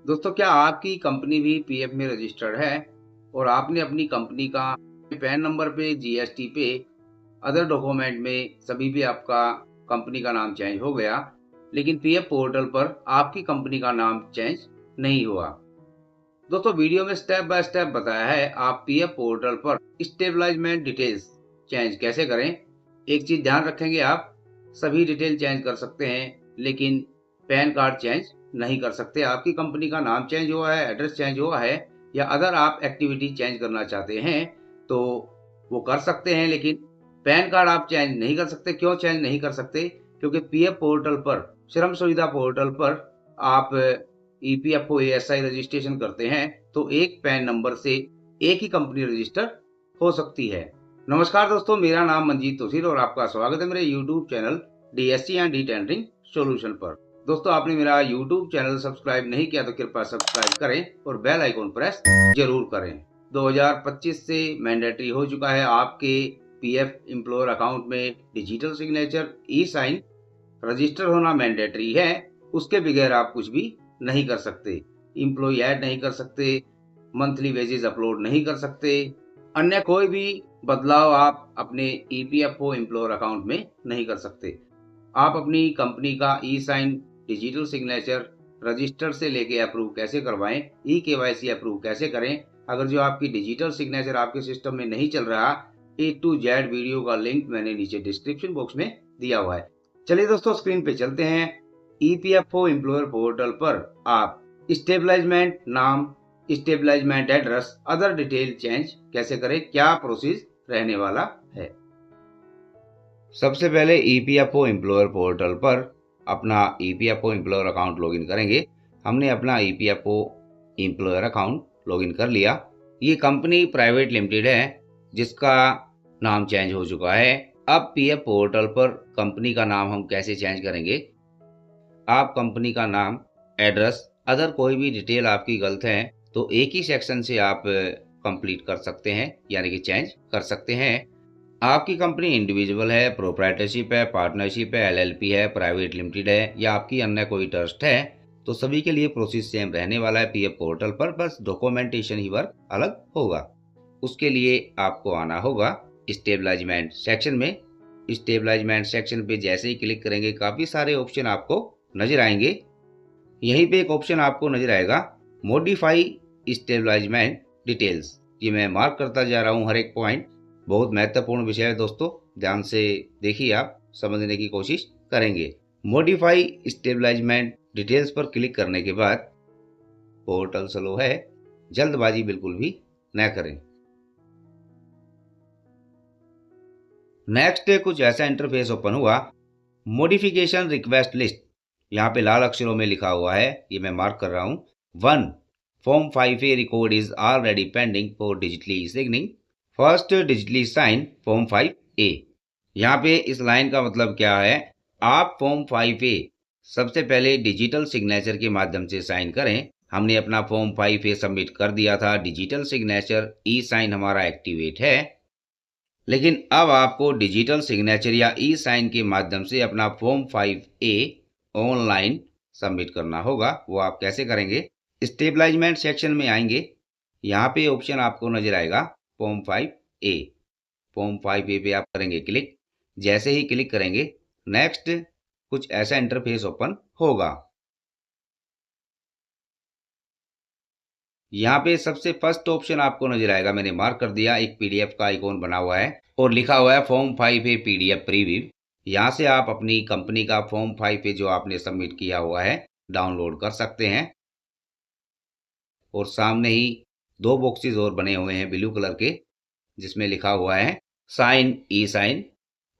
दोस्तों, क्या आपकी कंपनी भी पीएफ में रजिस्टर्ड है और आपने अपनी कंपनी का पैन नंबर पे, जीएसटी पे, अदर डॉक्यूमेंट में सभी पे आपका कंपनी का नाम चेंज हो गया, लेकिन पीएफ पोर्टल पर आपकी कंपनी का नाम चेंज नहीं हुआ। दोस्तों, वीडियो में स्टेप बाय स्टेप बताया है आप पीएफ पोर्टल पर स्टेबलाइजमेंट डिटेल्स चेंज कैसे करें। एक चीज ध्यान रखेंगे, आप सभी डिटेल चेंज कर सकते हैं, लेकिन पैन कार्ड चेंज नहीं कर सकते। आपकी कंपनी का नाम चेंज हुआ है, एड्रेस चेंज हुआ है, या अदर आप एक्टिविटी चेंज करना चाहते हैं तो वो कर सकते हैं, लेकिन पैन कार्ड आप चेंज नहीं कर सकते। क्यों चेंज नहीं कर सकते? क्योंकि पीएफ पोर्टल पर, श्रम सुविधा पोर्टल पर आप ईपीएफओ एएसआई रजिस्ट्रेशन करते हैं तो एक पैन नंबर से एक ही कंपनी रजिस्टर हो सकती है। नमस्कार दोस्तों, मेरा नाम मंजीत तोसीर और आपका स्वागत है मेरे YouTube channel DSC and D tendering solution पर। दोस्तों, आपने मेरा यूट्यूब चैनल सब्सक्राइब नहीं किया तो कृपया सब्सक्राइब करें और बेल आइकॉन प्रेस जरूर करें। 2025 से मैंडेटरी हो चुका है आपके पीएफ एम्प्लॉयर अकाउंट में डिजिटल सिग्नेचर ई साइन रजिस्टर होना मैंडेटरी है। उसके बगैर आप कुछ भी नहीं कर सकते। एम्प्लॉय ऐड नहीं कर सकते, मंथली वेजेस अपलोड नहीं कर सकते, अन्य कोई भी बदलाव आप अपने ईपीएफओ एम्प्लॉयर अकाउंट में नहीं कर सकते। आप अपनी कंपनी का ई साइन डिजिटल सिग्नेचर रजिस्टर से लेके अप्रूव कैसे करवाएं, ई केवाईसी अप्रूव कैसे करें, अगर जो आपकी डिजिटल सिग्नेचर आपके सिस्टम में नहीं चल रहा, A to Z वीडियो का लिंक मैंने नीचे डिस्क्रिप्शन बॉक्स में दिया हुआ है। चलिए दोस्तों, स्क्रीन पे चलते हैं। ईपीएफओ एम्प्लॉयर पोर्टल पर आप स्टेबलाइजमेंट नाम, establishment address, other detail change कैसे करें, क्या प्रोसेस रहने वाला है। सबसे पहले ईपीएफओ एम्प्लॉयर पोर्टल पर अपना ईपीएफओ एम्प्लॉयर अकाउंट लॉगिन करेंगे। हमने अपना ईपीएफओ एम्प्लॉयर अकाउंट लॉगिन कर लिया। ये कंपनी प्राइवेट लिमिटेड है जिसका नाम चेंज हो चुका है। अब पीएफ पोर्टल पर कंपनी का नाम हम कैसे चेंज करेंगे। आप कंपनी का नाम, एड्रेस, अदर कोई भी डिटेल आपकी गलत है तो एक ही सेक्शन से आप कंप्लीट कर सकते हैं, यानी कि चेंज कर सकते हैं। आपकी कंपनी इंडिविजुअल है, प्रोप्राइटरशिप है, पार्टनरशिप है, एलएलपी है, प्राइवेट लिमिटेड है, या आपकी अन्य कोई ट्रस्ट है तो सभी के लिए प्रोसेस सेम रहने वाला है पीएफ पोर्टल पर, बस डॉक्यूमेंटेशन ही वर्क अलग होगा। उसके लिए आपको आना होगा स्टेबलाइजमेंट सेक्शन में। स्टेबलाइजमेंट सेक्शन पे जैसे ही क्लिक करेंगे काफ़ी सारे ऑप्शन आपको नजर आएंगे। यहीं पे एक ऑप्शन आपको नजर आएगा मॉडिफाई स्टेबलाइजमेंट डिटेल्स। ये मैं मार्क करता जा रहा हूँ हर एक पॉइंट। बहुत महत्वपूर्ण विषय है दोस्तों, ध्यान से देखिए, आप समझने की कोशिश करेंगे। मॉडिफाई स्टेबलाइजमेंट डिटेल्स पर क्लिक करने के बाद पोर्टल स्लो है, जल्दबाजी बिल्कुल भी न करें। नेक्स्ट कुछ ऐसा इंटरफेस ओपन हुआ, मॉडिफिकेशन रिक्वेस्ट लिस्ट। यहाँ पे लाल अक्षरों में लिखा हुआ है, ये मैं मार्क कर रहा हूँ। 1. Form 5A record is already pending for digitally signing. First digitally sign form 5A। यहाँ पे इस लाइन का मतलब क्या है, आप फॉर्म 5A सबसे पहले डिजिटल सिग्नेचर के माध्यम से साइन करें। हमने अपना फॉर्म 5A सबमिट कर दिया था, डिजिटल सिग्नेचर ई साइन हमारा एक्टिवेट है, लेकिन अब आपको डिजिटल सिग्नेचर या ई साइन के माध्यम से अपना फॉर्म 5A ऑनलाइन सबमिट करना होगा। वो आप कैसे करेंगे, स्टेबलाइजमेंट सेक्शन में आएंगे, यहाँ पे ऑप्शन आपको नजर आएगा फॉर्म 5A। फॉर्म 5A पे आप करेंगे क्लिक। जैसे ही क्लिक करेंगे नेक्स्ट कुछ ऐसा इंटरफेस ओपन होगा। यहाँ पे सबसे फर्स्ट ऑप्शन आपको नजर आएगा, मैंने मार्क कर दिया, एक पीडीएफ का आइकॉन बना हुआ है और लिखा हुआ है फॉर्म 5A पीडीएफ प्रीव्यू। यहाँ से आप अपनी कंपनी का फॉर्म 5A जो आपने सबमिट किया हुआ है डाउनलोड कर सकते हैं। और सामने ही दो बॉक्सेस और बने हुए हैं ब्लू कलर के, जिसमें लिखा हुआ है साइन ई साइन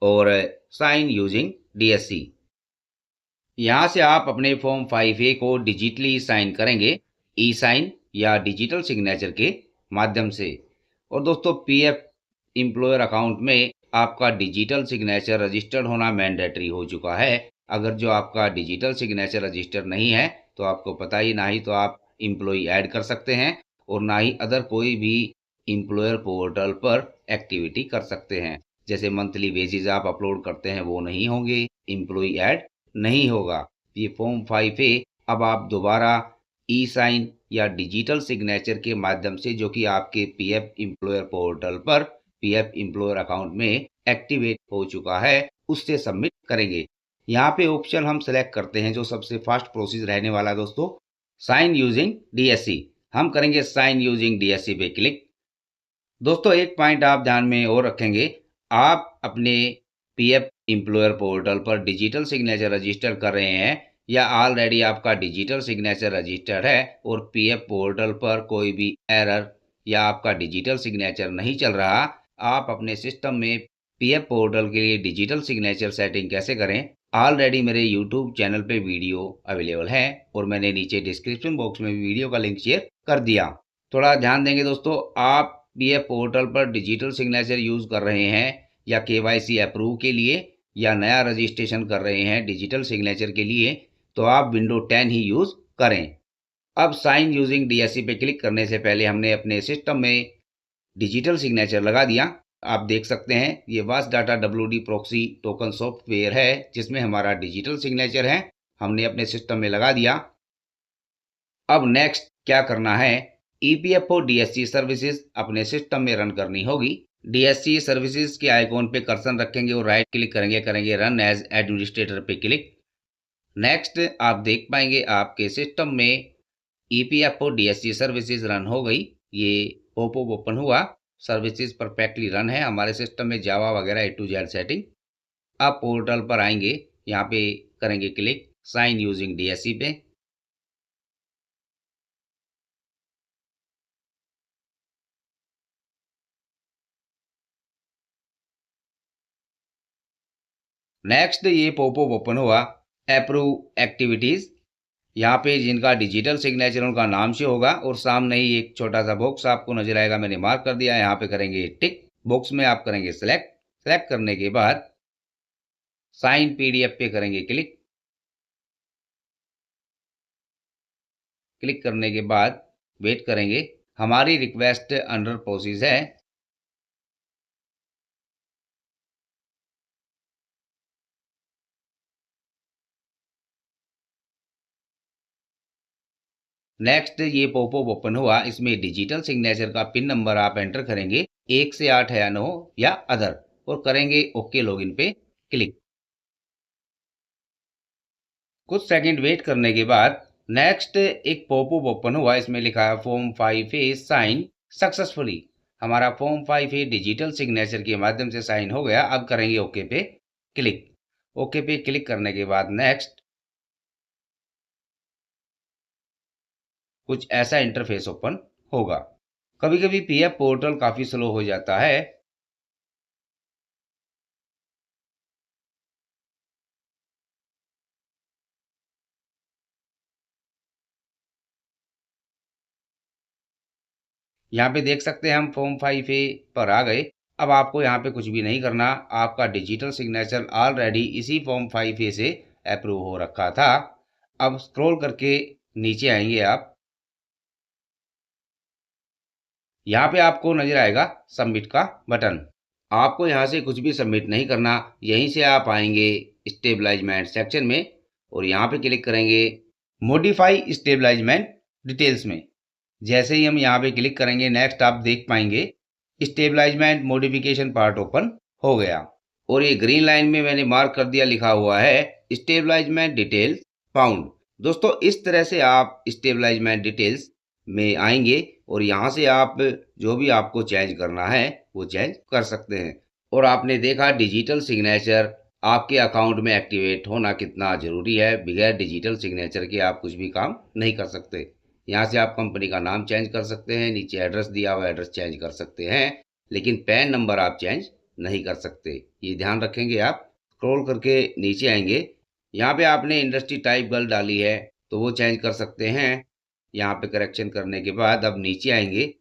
और साइन यूजिंग डीएससी। यहाँ से आप अपने फॉर्म 5A को डिजिटली साइन करेंगे, ई साइन या डिजिटल सिग्नेचर के माध्यम से। और दोस्तों, पीएफ एम्प्लॉयर अकाउंट में आपका डिजिटल सिग्नेचर रजिस्टर्ड होना मैंडेटरी हो चुका है। अगर जो आपका डिजिटल सिग्नेचर रजिस्टर नहीं है तो आपको पता ही, ना ही तो आप एम्प्लॉय ऐड कर सकते हैं और ना ही अदर कोई भी एम्प्लॉयर पोर्टल पर एक्टिविटी कर सकते हैं। जैसे मंथली वेजेस आप अपलोड करते हैं वो नहीं होंगे, एम्प्लॉय ऐड नहीं होगा। ये फॉर्म 5A अब आप दोबारा ई साइन या डिजिटल सिग्नेचर के माध्यम से, जो कि आपके पीएफ एम्प्लॉयर पोर्टल पर पीएफ एम्प्लॉयर अकाउंट में एक्टिवेट हो चुका है, उससे सबमिट करेंगे। यहाँ पे ऑप्शन हम सेलेक्ट करते हैं जो सबसे फास्ट प्रोसेस रहने वाला है दोस्तों, साइन यूजिंग डीएससी। हम करेंगे साइन यूजिंग डीएससी पे क्लिक। दोस्तों एक पॉइंट आप ध्यान में और रखेंगे, आप अपने पीएफ एम्प्लॉयर पोर्टल पर डिजिटल सिग्नेचर रजिस्टर कर रहे हैं या ऑलरेडी आपका डिजिटल सिग्नेचर रजिस्टर्ड है और पीएफ पोर्टल पर कोई भी एरर या आपका डिजिटल सिग्नेचर नहीं चल रहा, आप अपने सिस्टम में पीएफ पोर्टल के लिए डिजिटल सिग्नेचर सेटिंग कैसे करें, ऑलरेडी मेरे यूट्यूब चैनल पे वीडियो अवेलेबल है और मैंने नीचे डिस्क्रिप्शन बॉक्स में वीडियो का लिंक शेयर कर दिया। थोड़ा ध्यान देंगे दोस्तों, आप पीएफ पोर्टल पर डिजिटल सिग्नेचर यूज कर रहे हैं या केवाईसी अप्रूव के लिए या नया रजिस्ट्रेशन कर रहे हैं डिजिटल सिग्नेचर के लिए, तो आप विंडो 10 ही यूज करें। अब साइन यूजिंग डीएससी पे क्लिक करने से पहले हमने अपने सिस्टम में डिजिटल सिग्नेचर लगा दिया। आप देख सकते हैं ये vast data WD proxy token software है जिसमें हमारा डिजिटल सिग्नेचर है, हमने अपने सिस्टम में लगा दिया। अब नेक्स्ट क्या करना है, ईपीएफओ डीएससी सर्विसेज अपने सिस्टम में रन करनी होगी। डीएससी सर्विसेज के आइकॉन पे कर्सर रखेंगे और राइट क्लिक करेंगे रन एज एडमिनिस्ट्रेटर पे क्लिक। नेक्स्ट आप देख पाएंगे आपके सिस्टम में ईपीएफओ डीएससी सर्विसेज रन हो गई, ये पॉपअप ओपन हुआ, सर्विसेज परफेक्टली रन है हमारे सिस्टम में, जावा वगैरह A to Z सेटिंग। आप पोर्टल पर आएंगे, यहाँ पे करेंगे क्लिक साइन यूजिंग डीएससी पे। नेक्स्ट ये पॉपअप ओपन हुआ, अप्रूव एक्टिविटीज। यहाँ पे जिनका डिजिटल सिग्नेचर उनका नाम से होगा और सामने ही एक छोटा सा बॉक्स आपको नजर आएगा, मैंने मार्क कर दिया। यहाँ पे करेंगे टिक, बॉक्स में आप करेंगे सेलेक्ट करने के बाद साइन पीडीएफ पे करेंगे क्लिक करने के बाद वेट करेंगे, हमारी रिक्वेस्ट अंडर प्रोसेस है। नेक्स्ट ये पॉपअप ओपन हुआ, इसमें डिजिटल सिग्नेचर का पिन नंबर आप एंटर करेंगे, 1 से 8 है या 9 या अदर, और करेंगे ओके लॉगिन पे क्लिक। कुछ सेकंड वेट करने के बाद नेक्स्ट एक पॉपअप ओपन हुआ, इसमें लिखा है फॉर्म 5A साइन सक्सेसफुली। हमारा फॉर्म 5A डिजिटल सिग्नेचर के माध्यम से साइन हो गया। अब करेंगे ओके पे क्लिक। ओके पे क्लिक करने के बाद नेक्स्ट कुछ ऐसा इंटरफेस ओपन होगा। कभी कभी पीएफ पोर्टल काफी स्लो हो जाता है, यहाँ पे देख सकते हैं हम फॉर्म 5A पर आ गए। अब आपको यहाँ पे कुछ भी नहीं करना, आपका डिजिटल सिग्नेचर ऑलरेडी इसी फॉर्म 5A से अप्रूव हो रखा था। अब स्क्रॉल करके नीचे आएंगे आप, यहाँ पे आपको नजर आएगा सबमिट का बटन। आपको यहाँ से कुछ भी सबमिट नहीं करना, यहीं से आप आएंगे स्टेबलाइजमेंट सेक्शन में और यहाँ पे क्लिक करेंगे मॉडिफाई स्टेबलाइजमेंट डिटेल्स में। जैसे ही हम यहाँ पे क्लिक करेंगे नेक्स्ट आप देख पाएंगे स्टेबलाइजमेंट मॉडिफिकेशन पार्ट ओपन हो गया और ये ग्रीन लाइन में मैंने मार्क कर दिया, लिखा हुआ है स्टेबलाइजमेंट डिटेल्स फाउंड। दोस्तों इस तरह से आप स्टेबलाइजमेंट डिटेल्स में आएंगे और यहाँ से आप जो भी आपको चेंज करना है वो चेंज कर सकते हैं। और आपने देखा डिजिटल सिग्नेचर आपके अकाउंट में एक्टिवेट होना कितना जरूरी है, बगैर डिजिटल सिग्नेचर के आप कुछ भी काम नहीं कर सकते। यहाँ से आप कंपनी का नाम चेंज कर सकते हैं, नीचे एड्रेस दिया हुआ एड्रेस चेंज कर सकते हैं, लेकिन पैन नंबर आप चेंज नहीं कर सकते, ये ध्यान रखेंगे आप। स्क्रॉल करके नीचे आएंगे, यहाँ पे आपने इंडस्ट्री टाइप गर्ल डाली है तो वो चेंज कर सकते हैं। यहाँ पे करेक्शन करने के बाद अब नीचे आएंगे,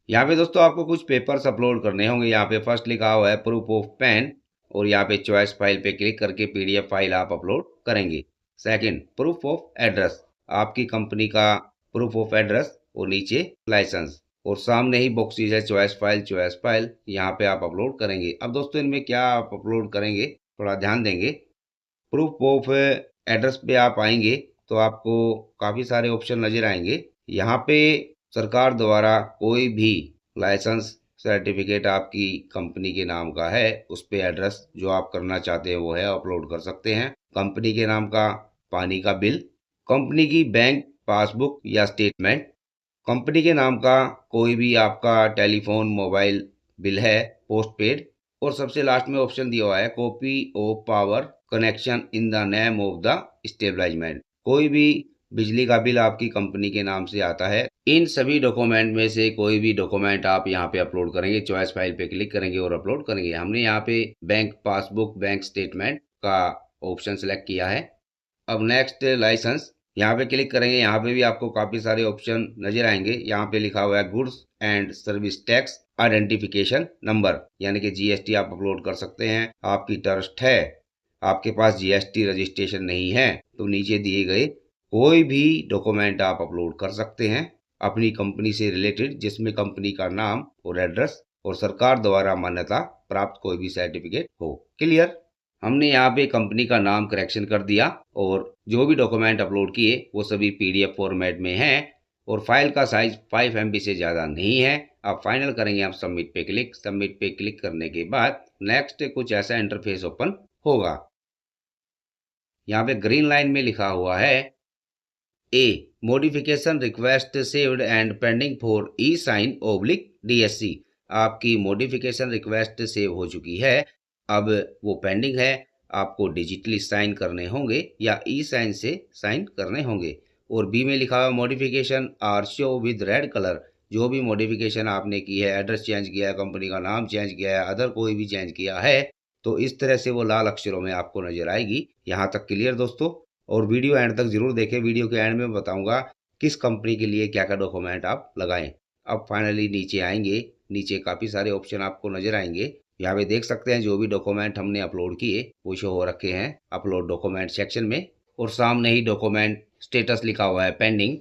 यहाँ पे दोस्तों आपको कुछ पेपर्स अपलोड करने होंगे। यहाँ पे फर्स्ट लिखा हुआ है प्रूफ ऑफ पैन और यहाँ पे चॉइस फाइल पे क्लिक करके पीडीएफ फाइल आप अपलोड करेंगे। सेकंड प्रूफ ऑफ एड्रेस, आपकी कंपनी का प्रूफ ऑफ एड्रेस और नीचे लाइसेंस, और सामने ही बॉक्सेज है चॉइस फाइल, यहाँ पे आप अपलोड करेंगे। अब दोस्तों इनमें क्या आप अपलोड करेंगे थोड़ा ध्यान देंगे। प्रूफ ऑफ एड्रेस पे आप आएंगे तो आपको काफ़ी सारे ऑप्शन नज़र आएंगे। यहाँ पे सरकार द्वारा कोई भी लाइसेंस सर्टिफिकेट आपकी कंपनी के नाम का है, उस पे एड्रेस जो आप करना चाहते हैं वो है अपलोड कर सकते हैं। कंपनी के नाम का पानी का बिल, कंपनी की बैंक पासबुक या स्टेटमेंट, कंपनी के नाम का कोई भी आपका टेलीफोन मोबाइल बिल है पोस्ट पेड, और सबसे लास्ट में ऑप्शन दिया हुआ है copy of power connection in the name of the establishment. कोई भी बिजली का बिल आपकी कंपनी के नाम से आता है, इन सभी डॉक्यूमेंट में से कोई भी डॉक्यूमेंट आप यहाँ पे अपलोड करेंगे, चॉइस फाइल पे क्लिक करेंगे और अपलोड करेंगे। हमने यहाँ पे बैंक पासबुक बैंक स्टेटमेंट का ऑप्शन सेलेक्ट किया है। अब नेक्स्ट लाइसेंस, यहाँ पे क्लिक करेंगे। यहाँ पे भी आपको काफी सारे ऑप्शन नजर आएंगे। यहाँ पे लिखा हुआ है goods and service tax identification number, यानी कि जीएसटी आप अपलोड कर सकते हैं। आपकी ट्रस्ट है, आपके पास जीएसटी रजिस्ट्रेशन नहीं है, तो नीचे दिए गए कोई भी डॉक्यूमेंट आप अपलोड कर सकते हैं अपनी कंपनी से रिलेटेड, जिसमें कंपनी का नाम और एड्रेस और सरकार द्वारा मान्यता प्राप्त कोई भी सर्टिफिकेट हो। क्लियर। हमने यहाँ पे कंपनी का नाम करेक्शन कर दिया और जो भी डॉक्यूमेंट अपलोड किए वो सभी पीडीएफ फॉर्मेट में हैं और फाइल का साइज 5 MB से ज़्यादा नहीं है। अब फाइनल करेंगे हम सबमिट पे क्लिक। सबमिट पे क्लिक करने के बाद नेक्स्ट कुछ ऐसा इंटरफेस ओपन होगा। यहाँ पे ग्रीन लाइन में लिखा हुआ है a modification request saved and pending for e sign oblique DSC। आपकी मॉडिफिकेशन रिक्वेस्ट सेव हो चुकी है, अब वो पेंडिंग है, आपको डिजिटली साइन करने होंगे या ई साइन से साइन करने होंगे। और बी में लिखा हुआ modification are show with red colour. जो भी मॉडिफिकेशन आपने की है, एड्रेस चेंज किया है, कंपनी का नाम चेंज किया है, अदर कोई भी चेंज किया है, तो इस तरह से वो लाल अक्षरों में आपको नजर आएगी। यहाँ तक क्लियर दोस्तों। और वीडियो एंड तक जरूर देखें। वीडियो के एंड में बताऊंगा किस कंपनी के लिए क्या क्या डॉक्यूमेंट आप लगाएं। अब फाइनली नीचे आएंगे, नीचे काफ़ी सारे ऑप्शन आपको नजर आएंगे। यहाँ पे देख सकते हैं जो भी डॉक्यूमेंट हमने अपलोड किए वो शो हो रखे हैं अपलोड डॉक्यूमेंट सेक्शन में, और सामने ही डॉक्यूमेंट स्टेटस लिखा हुआ है पेंडिंग।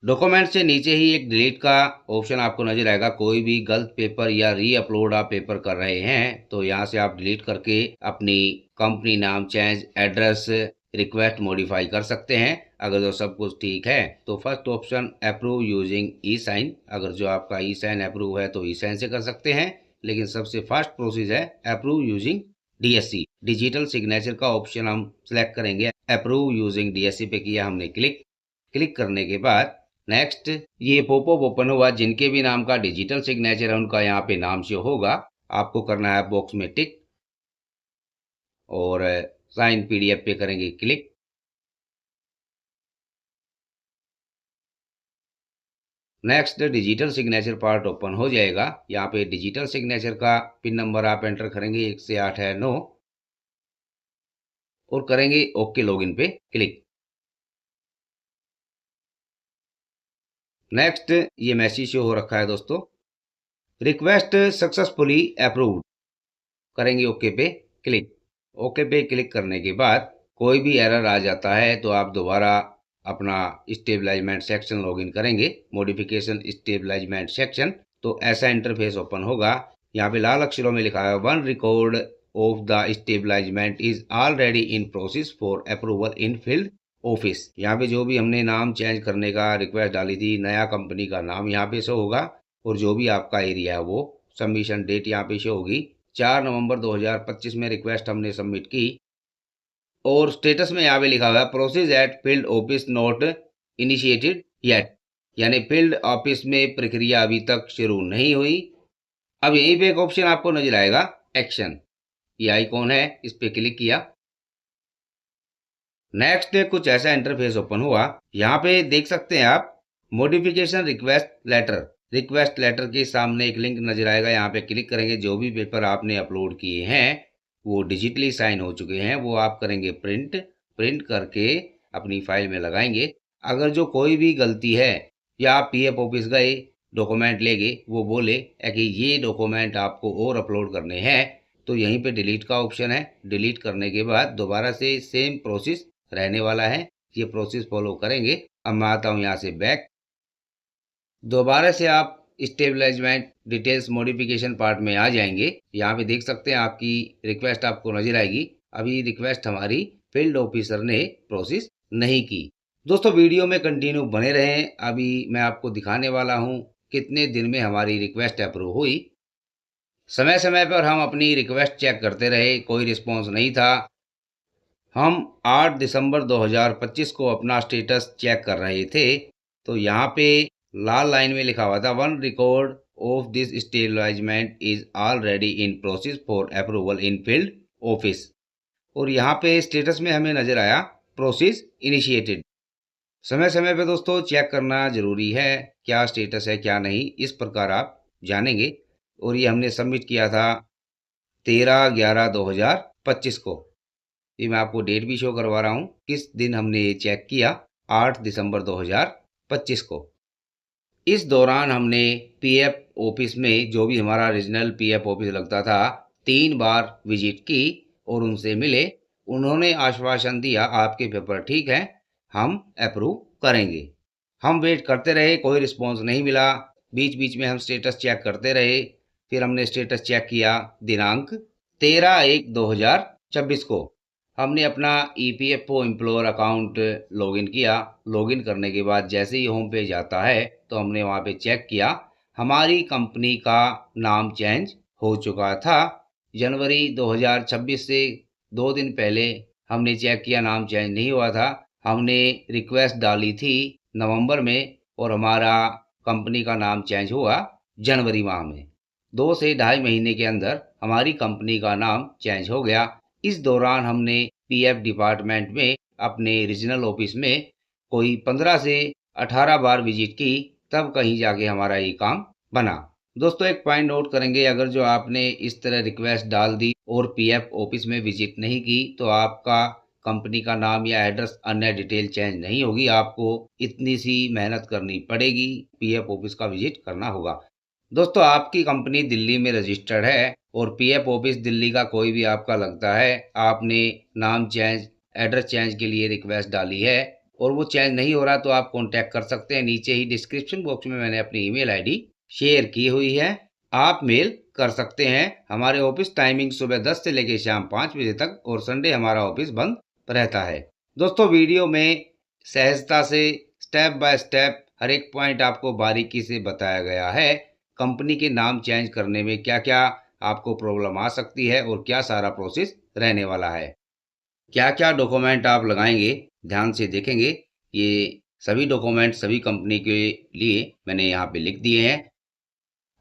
डॉक्यूमेंट से नीचे ही एक डिलीट का ऑप्शन आपको नजर आएगा। कोई भी गलत पेपर या री अपलोड आप पेपर कर रहे हैं तो यहाँ से आप डिलीट करके अपनी कंपनी नाम चेंज, एड्रेस, रिक्वेस्ट मॉडिफाई कर सकते हैं। अगर जो सब कुछ ठीक है तो फर्स्ट ऑप्शन अप्रूव यूजिंग ई साइन। अगर जो आपका ई साइन अप्रूव है तो ई साइन से कर सकते हैं, लेकिन सबसे फास्ट प्रोसेस है approve using DSC। Digital signature का ऑप्शन हम सिलेक्ट करेंगे। अप्रूव यूजिंग DSC पे किया हमने क्लिक। क्लिक करने के बाद नेक्स्ट ये पॉपअप ओपन हुआ। जिनके भी नाम का डिजिटल सिग्नेचर है उनका यहाँ पे नाम शो होगा। आपको करना है बॉक्स में टिक और साइन PDF पे करेंगे click. Next digital signature part open हो जाएगा। यहाँ पे डिजिटल सिग्नेचर का पिन नंबर आप एंटर करेंगे, 1 से 8 है 9, और करेंगे ओके लॉगिन पे क्लिक। नेक्स्ट ये मैसेज शो हो रखा है दोस्तों, रिक्वेस्ट सक्सेसफुली अप्रूव्ड। करेंगे ओके पे क्लिक। ओके पे क्लिक करने के बाद कोई भी एरर आ जाता है तो आप दोबारा अपना स्टेबलाइजमेंट सेक्शन लॉगिन करेंगे, मॉडिफिकेशन स्टेबलाइजमेंट सेक्शन, तो ऐसा इंटरफेस ओपन होगा। यहाँ पे लाल अक्षरों में लिखा है one record of the establishment is already in process for approval in field office. यहाँ पे जो भी हमने नाम चेंज करने का रिक्वेस्ट डाली थी, नया कंपनी का नाम यहाँ पे शो होगा, और जो भी आपका एरिया है वो सबमिशन डेट यहाँ पे शो होगी। 4 नवंबर 2025 में रिक्वेस्ट हमने सबमिट की, और स्टेटस में यहाँ पे लिखा हुआ है process at field office not initiated yet, यानी फील्ड ऑफिस में प्रक्रिया अभी तक शुरू नहीं हुई। अब यहीं पे एक ऑप्शन आपको नजर आएगा एक्शन, ये आइकॉन है, इस पे क्लिक किया। नेक्स्ट कुछ ऐसा इंटरफेस ओपन हुआ। यहाँ पे देख सकते हैं आप modification request letter. Request letter के सामने एक लिंक नजर आएगा, यहाँ पे क्लिक करेंगे। जो भी पेपर आपने अपलोड किए हैं वो डिजिटली साइन हो चुके हैं, वो आप करेंगे प्रिंट करके अपनी फाइल में लगाएंगे। अगर जो कोई भी गलती है या आप PF ऑफिस गए डॉक्यूमेंट लेके वो बोले कि ये डॉक्यूमेंट आपको और अपलोड करने हैं, तो यहीं पे डिलीट का ऑप्शन है। डिलीट करने के बाद दोबारा से सेम प्रोसेस रहने वाला है, ये प्रोसेस फॉलो करेंगे। अब मैं आता हूँ यहाँ से बैक। दोबारा से आप स्टेबलाइजमेंट डिटेल्स मॉडिफिकेशन पार्ट में आ जाएंगे। यहाँ पे देख सकते हैं आपकी रिक्वेस्ट आपको नजर आएगी। अभी रिक्वेस्ट हमारी फील्ड ऑफिसर ने प्रोसेस नहीं की, दोस्तों वीडियो में कंटिन्यू बने रहें। अभी मैं आपको दिखाने वाला हूं कितने दिन में हमारी रिक्वेस्ट अप्रूव हुई। समय समय पर हम अपनी रिक्वेस्ट चेक करते रहे, कोई रिस्पॉन्स नहीं था। हम 8 दिसंबर 2025 को अपना स्टेटस चेक कर रहे थे, तो यहाँ पे लाल लाइन में लिखा हुआ था, one record of this establishment is already in process for approval in field office. और यहाँ पे स्टेटस में हमें नजर आया प्रोसेस इनिशिएटेड। समय समय पे दोस्तों चेक करना जरूरी है, क्या स्टेटस है क्या नहीं, इस प्रकार आप जानेंगे। और ये हमने सबमिट किया था 13/11/2025 को। ये मैं आपको डेट भी शो करवा रहा हूँ किस दिन हमने ये चेक किया, 8 दिसंबर 2025 को। इस दौरान हमने पीएफ ऑफिस में, जो भी हमारा रीजनल पीएफ ऑफिस लगता था, 3 बार विजिट की और उनसे मिले। उन्होंने आश्वासन दिया आपके पेपर ठीक है, हम अप्रूव करेंगे। हम वेट करते रहे, कोई रिस्पॉन्स नहीं मिला। बीच बीच में हम स्टेटस चेक करते रहे। फिर हमने स्टेटस चेक किया दिनांक 13/1/2026 को। हमने अपना ईपीएफओ एम्प्लॉयर अकाउंट लॉगिन किया। लॉगिन करने के बाद जैसे ही होम पेज आता है तो हमने वहाँ पे चेक किया, हमारी कंपनी का नाम चेंज हो चुका था। जनवरी 2026 से 2 दिन पहले हमने चेक किया, नाम चेंज नहीं हुआ था। हमने रिक्वेस्ट डाली थी नवंबर में और हमारा कंपनी का नाम चेंज हुआ जनवरी माह में। 2 से ढाई महीने के अंदर हमारी कंपनी का नाम चेंज हो गया। इस दौरान हमने पीएफ डिपार्टमेंट में, अपने रीजनल ऑफिस में कोई 15 से 18 बार विजिट की, तब कहीं जाके हमारा ये काम बना। दोस्तों एक पॉइंट नोट करेंगे, अगर जो आपने इस तरह रिक्वेस्ट डाल दी और पीएफ ऑफिस में विजिट नहीं की तो आपका कंपनी का नाम या एड्रेस, अन्य डिटेल चेंज नहीं होगी। आपको इतनी सी मेहनत करनी पड़ेगी, पीएफ ऑफिस का विजिट करना होगा। दोस्तों आपकी कंपनी दिल्ली में रजिस्टर्ड है और पीएफ ऑफिस दिल्ली का कोई भी आपका लगता है, आपने नाम चेंज, एड्रेस चेंज के लिए रिक्वेस्ट डाली है और वो चेंज नहीं हो रहा, तो आप कांटेक्ट कर सकते हैं। नीचे ही डिस्क्रिप्शन बॉक्स में मैंने अपनी ईमेल आईडी शेयर की हुई है, आप मेल कर सकते हैं। हमारे ऑफिस टाइमिंग सुबह 10 से लेकर शाम 5 बजे तक और संडे हमारा ऑफिस बंद रहता है। दोस्तों वीडियो में सहजता से स्टेप बाय स्टेप हर एक पॉइंट आपको बारीकी से बताया गया है। कंपनी के नाम चेंज करने में क्या क्या आपको प्रॉब्लम आ सकती है और क्या सारा प्रोसेस रहने वाला है, क्या क्या डॉक्यूमेंट आप लगाएंगे, ध्यान से देखेंगे। ये सभी डॉक्यूमेंट सभी कंपनी के लिए मैंने यहाँ पे लिख दिए हैं।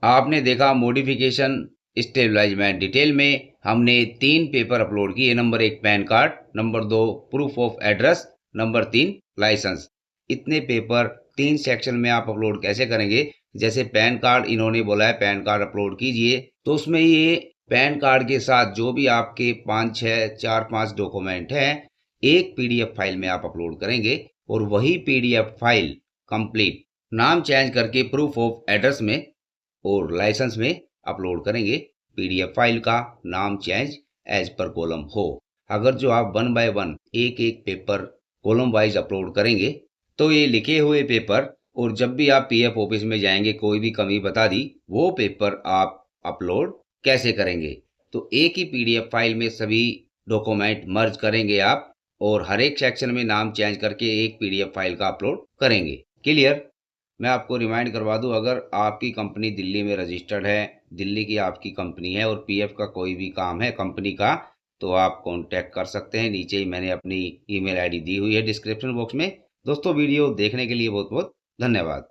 आपने देखा मॉडिफिकेशन स्टेबलाइजमेंट डिटेल में हमने 3 पेपर अपलोड किए। Number 1 PAN card, number 2 proof of address, number 3 licence. इतने पेपर 3 सेक्शन में आप अपलोड कैसे करेंगे? जैसे पैन कार्ड इन्होंने बोला है पैन कार्ड अपलोड कीजिए, तो उसमें ये पैन कार्ड के साथ जो भी आपके 5-6-4-5 डॉक्यूमेंट हैं, एक पीडीएफ फाइल में आप अपलोड करेंगे और वही पीडीएफ फाइल कंप्लीट नाम चेंज करके प्रूफ ऑफ एड्रेस में और लाइसेंस में अपलोड करेंगे। पीडीएफ फाइल का नाम चेंज एज पर कॉलम हो। अगर जो आप 1 बाय 1 एक एक पेपर कॉलम वाइज अपलोड करेंगे तो ये लिखे हुए पेपर, और जब भी आप पीएफ ऑफिस में जाएंगे कोई भी कमी बता दी, वो पेपर आप अपलोड कैसे करेंगे? तो एक ही पीडीएफ फाइल में सभी डॉक्यूमेंट मर्ज करेंगे आप और हर एक सेक्शन में नाम चेंज करके एक पीडीएफ फाइल का अपलोड करेंगे। क्लियर? मैं आपको रिमाइंड करवा दूं, अगर आपकी कंपनी दिल्ली में रजिस्टर्ड है, दिल्ली की आपकी कंपनी है और पीएफ का कोई भी काम है कंपनी का, तो आप कांटेक्ट कर सकते हैं। नीचे ही मैंने अपनी ईमेल आईडी दी हुई है डिस्क्रिप्शन बॉक्स में। दोस्तों वीडियो देखने के लिए बहुत बहुत धन्यवाद।